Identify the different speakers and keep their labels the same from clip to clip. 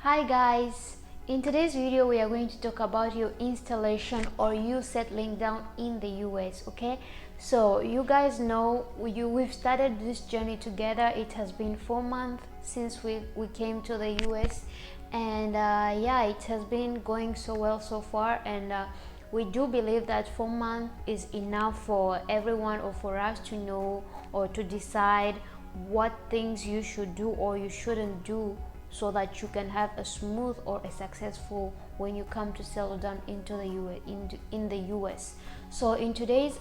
Speaker 1: Hi guys, in today's video we are going to talk about your installation or you settling down in the US. Okay, so you guys know we've started this journey together. It has been 4 months since we came to the US, and yeah, it has been going so well so far, and we do believe that 4 months is enough for everyone or for us to know or to decide what things you should do or you shouldn't do, so that you can have a smooth or a successful when you come to settle down into the US, in the US. So in today's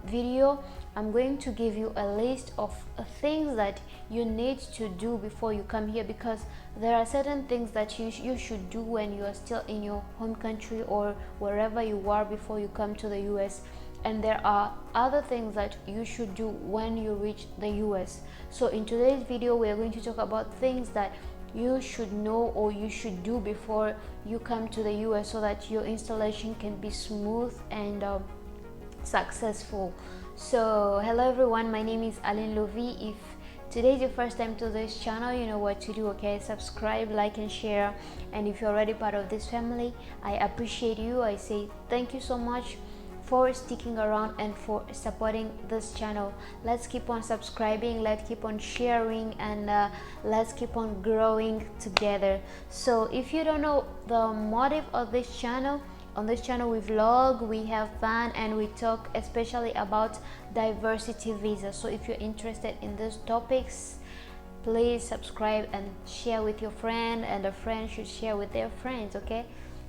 Speaker 1: video, I'm going to give you a list of things that you need to do before you come here, because there are certain things that you should do when you are still in your home country or wherever you are before you come to the US, and there are other things that you should do when you reach the US. So in today's video, we are going to talk about things that you should know or you should do before you come to the US, so that your installation can be smooth and successful. So hello everyone, my name is Aline Lovi. If today is your first time to this channel, you know what to do. Okay, subscribe, like and share, and if you're already part of this family, I appreciate you. I say thank you so much for sticking around and for supporting this channel. Let's keep on subscribing, let's keep on sharing, and let's keep on growing together. So if you don't know the motive of this channel, on this channel we vlog, we have fun, and we talk especially about diversity visa. So if you're interested in these topics, please subscribe and share with your friend, and a friend should share with their friends. Okay,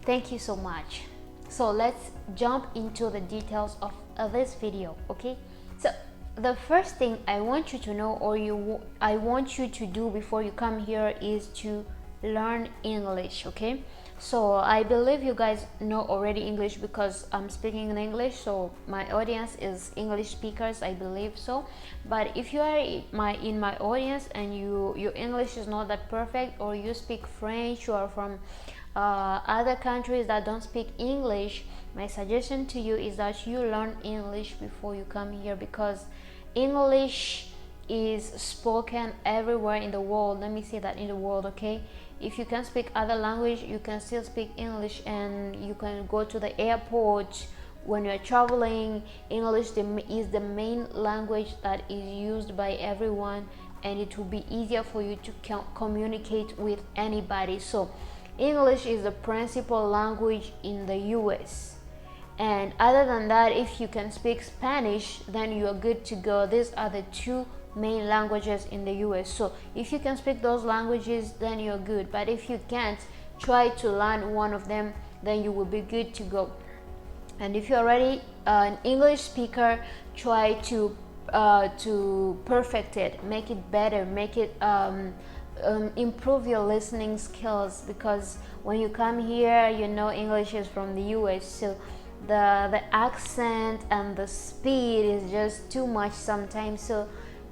Speaker 1: thank you so much. So let's jump into the details of this video. Okay, so the first thing I want you to know, or I want you to do before you come here, is to learn English. Okay, so I believe you guys know already English because I'm speaking in English, so my audience is English speakers, I believe so. But if you are in my audience and your English is not that perfect, or you speak French, or from other countries that don't speak English, my suggestion to you is that you learn English before you come here, because English is spoken everywhere in the world. Let me say that, in the world. Okay, if you can speak other language, you can still speak English, and you can go to the airport when you're traveling. English is the main language that is used by everyone, and it will be easier for you to communicate with anybody. So English is the principal language in the US, and other than that, if you can speak Spanish, then you are good to go. These are the two main languages in the US. So if you can speak those languages, then you're good. But if you can't, try to learn one of them, then you will be good to go. And if you're already an English speaker, try to perfect it, make it better, make it improve your listening skills, because when you come here, you know English is from the US, so the accent and the speed is just too much sometimes. So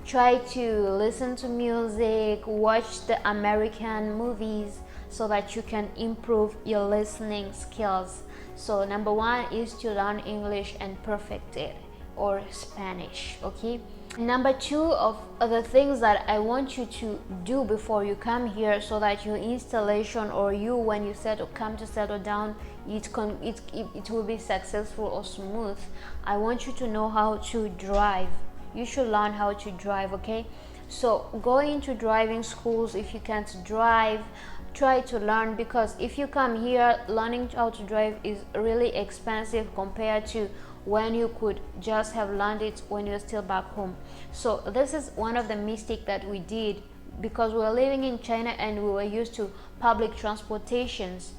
Speaker 1: try to listen to music, watch the American movies, so that you can improve your listening skills. So number one is to learn English and perfect it, or Spanish. Okay, number two of the things that I want you to do before you come here, so that your installation, or you when you come to settle down, it will be successful or smooth. I want you to know how to drive. You should learn how to drive. Okay, so go into driving schools. If you can't drive, try to learn, because if you come here, learning how to drive is really expensive compared to when you could just have learned it when you're still back home. So this is one of the mistakes that we did, because we were living in China and we were used to public transportations.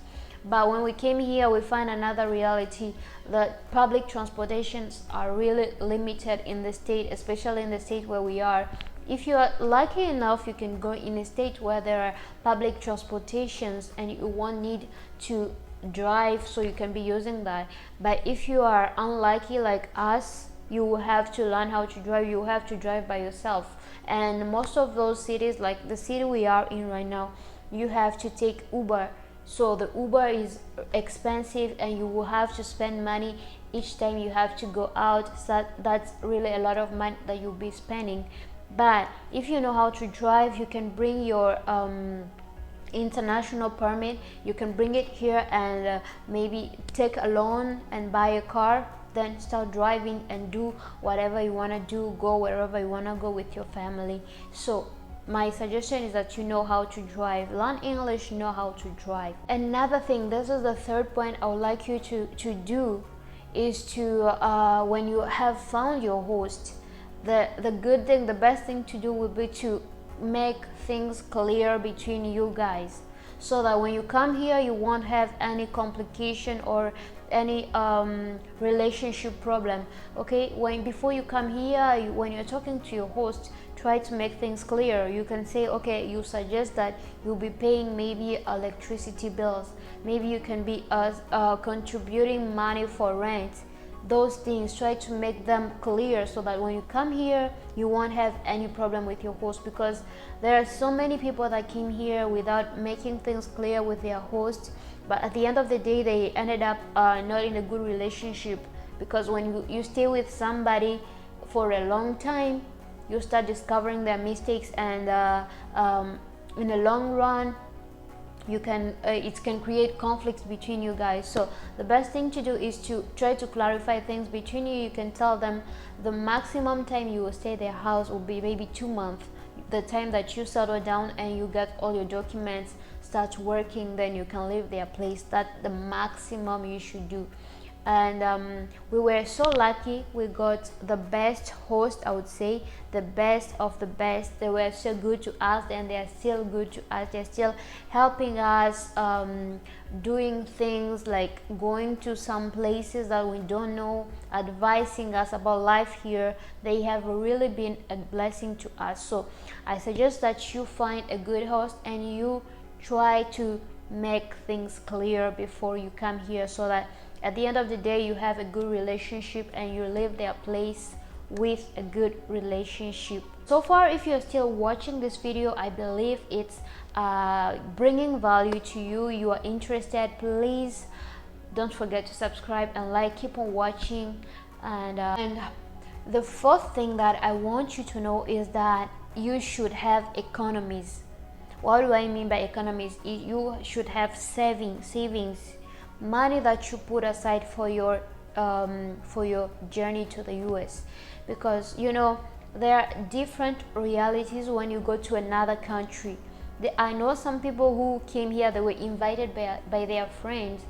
Speaker 1: But when we came here, we find another reality, that public transportations are really limited in the state, especially in the state where we are. If you are lucky enough, you can go in a state where there are public transportations and you won't need to drive, so you can be using that. But if you are unlucky like us, you will have to learn how to drive. You have to drive by yourself, and most of those cities, like the city we are in right now, you have to take Uber. So the Uber is expensive, and you will have to spend money each time you have to go out. So that's really a lot of money that you'll be spending. But if you know how to drive, you can bring your international permit, you can bring it here and maybe take a loan and buy a car, then start driving and do whatever you want to do, go wherever you want to go with your family. So my suggestion is that you know how to drive, learn English, know how to drive. Another thing, this is the third point I would like you to do, is to when you have found your host, the good thing, the best thing to do would be to make things clear between you guys, so that when you come here you won't have any complication or any relationship problem. Okay, before you come here, when you're talking to your host, try to make things clear. You can say, okay, you suggest that you'll be paying maybe electricity bills, maybe you can be contributing money for rent. Those things, try to make them clear so that when you come here you won't have any problem with your host, because there are so many people that came here without making things clear with their host, but at the end of the day they ended up not in a good relationship, because when you stay with somebody for a long time, you start discovering their mistakes, and in the long run it can create conflicts between you guys. So the best thing to do is to try to clarify things between you. You can tell them the maximum time you will stay at their house will be maybe 2 months. The time that you settle down and you get all your documents, start working, then you can leave their place. That's the maximum you should do. And we were so lucky, we got the best host, I would say, the best of the best. They were so good to us, and they are still good to us. They're still helping us, doing things like going to some places that we don't know, advising us about life here. They have really been a blessing to us. So I suggest that you find a good host and you try to make things clear before you come here, so that at the end of the day you have a good relationship and you leave their place with a good relationship. So far, if you're still watching this video, I believe it's bringing value to you. You are interested, please don't forget to subscribe and like. Keep on watching. And the fourth thing that I want you to know is that you should have economies. What do I mean by economies? You should have savings, money that you put aside for your journey to the US, because you know there are different realities when you go to another country. I know some people who came here, they were invited by their friends,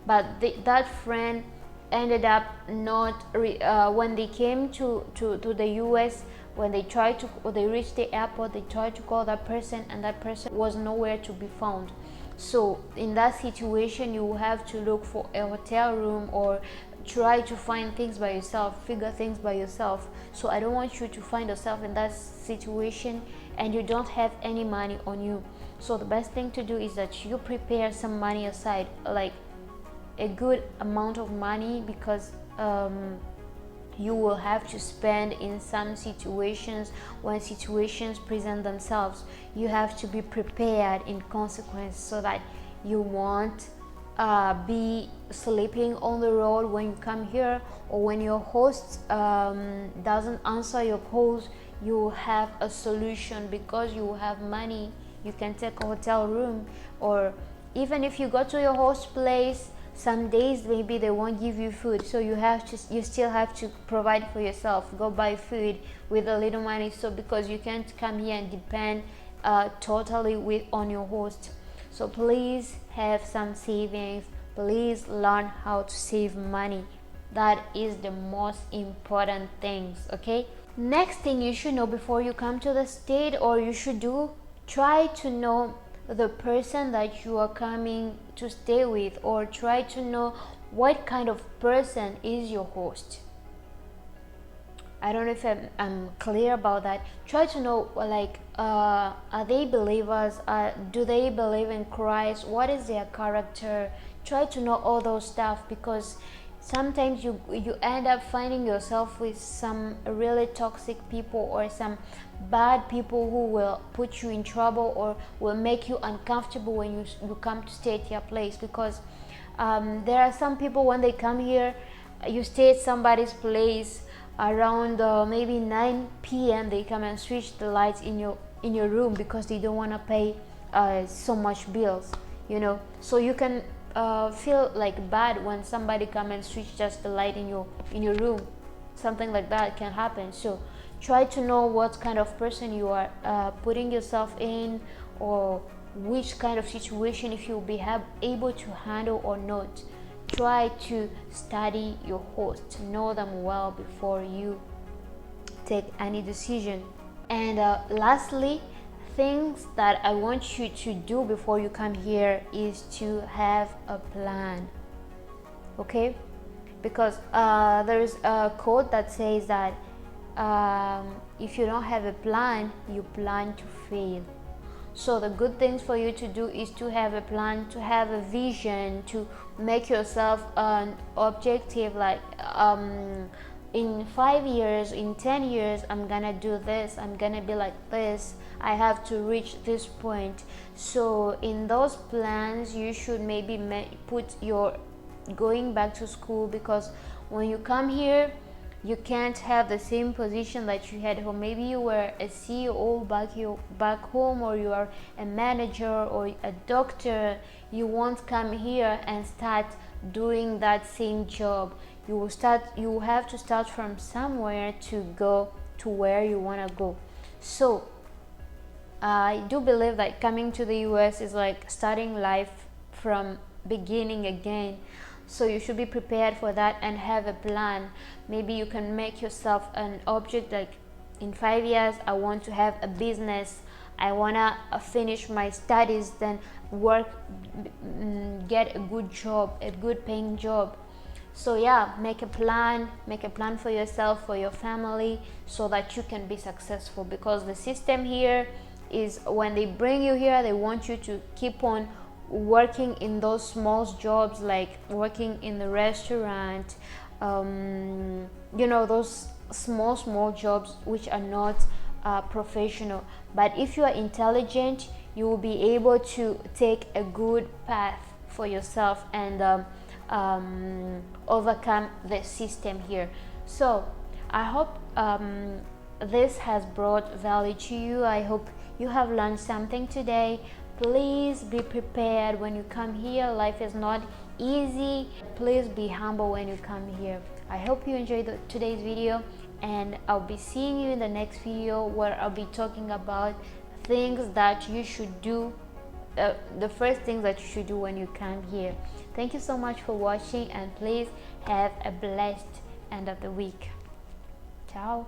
Speaker 1: but that friend ended up not when they came to the US, when they reached the airport, they tried to call that person and that person was nowhere to be found. So in that situation, you have to look for a hotel room or try to find things by yourself, figure things by yourself. So I don't want you to find yourself in that situation and you don't have any money on you. So the best thing to do is that you prepare some money aside, like a good amount of money, because you will have to spend in some situations. When situations present themselves, you have to be prepared in consequence, so that you won't be sleeping on the road when you come here, or when your host doesn't answer your calls. You have a solution, because you have money. You can take a hotel room, or even if you go to your host place, some days maybe they won't give you food, so you still have to provide for yourself, go buy food with a little money. So because you can't come here and depend totally on your host. So please have some savings, please learn how to save money. That is the most important things. Okay, next thing you should know before you come to the state, or you should do, try to know the person that you are coming to stay with, or try to know what kind of person is your host. I don't know if I'm clear about that. Try to know, like, are they believers? Do they believe in Christ? What is their character? Try to know all those stuff, because sometimes you end up finding yourself with some really toxic people, or some bad people who will put you in trouble or will make you uncomfortable when you come to stay at your place. Because there are some people, when they come here, you stay at somebody's place around maybe 9 p.m. they come and switch the lights in your room, because they don't want to pay so much bills, you know. So you can feel like bad when somebody come and switch just the light in your room. Something like that can happen. So try to know what kind of person you are putting yourself in, or which kind of situation if you'll be able to handle or not. Try to study your host, know them well before you take any decision. And lastly, things that I want you to do before you come here is to have a plan, okay? Because there is a quote that says that if you don't have a plan, you plan to fail. So the good things for you to do is to have a plan, to have a vision, to make yourself an objective, like in 5 years, in 10 years, I'm gonna do this, I'm gonna be like this, I have to reach this point. So in those plans, you should maybe put your going back to school, because when you come here, you can't have the same position that you had home. Maybe you were a CEO back home, or you are a manager or a doctor. You won't come here and start doing that same job. You will have to start from somewhere to go to where you want to go. So I do believe that coming to the US is like starting life from beginning again. So you should be prepared for that and have a plan. Maybe you can make yourself an object, like in 5 years I want to have a business, I want to finish my studies, then work, get a good job, a good paying job. So yeah, make a plan for yourself, for your family, so that you can be successful. Because the system here is, when they bring you here, they want you to keep on working in those small jobs, like working in the restaurant, you know, those small jobs which are not professional. But if you are intelligent, you will be able to take a good path for yourself and overcome the system here. So I hope this has brought value to you. I hope you have learned something today. Please be prepared when you come here. Life is not easy. Please be humble when you come here. I hope you enjoyed today's video, and I'll be seeing you in the next video, where I'll be talking about things that you should do, the first things that you should do when you come here. Thank you so much for watching, and please have a blessed end of the week. Ciao.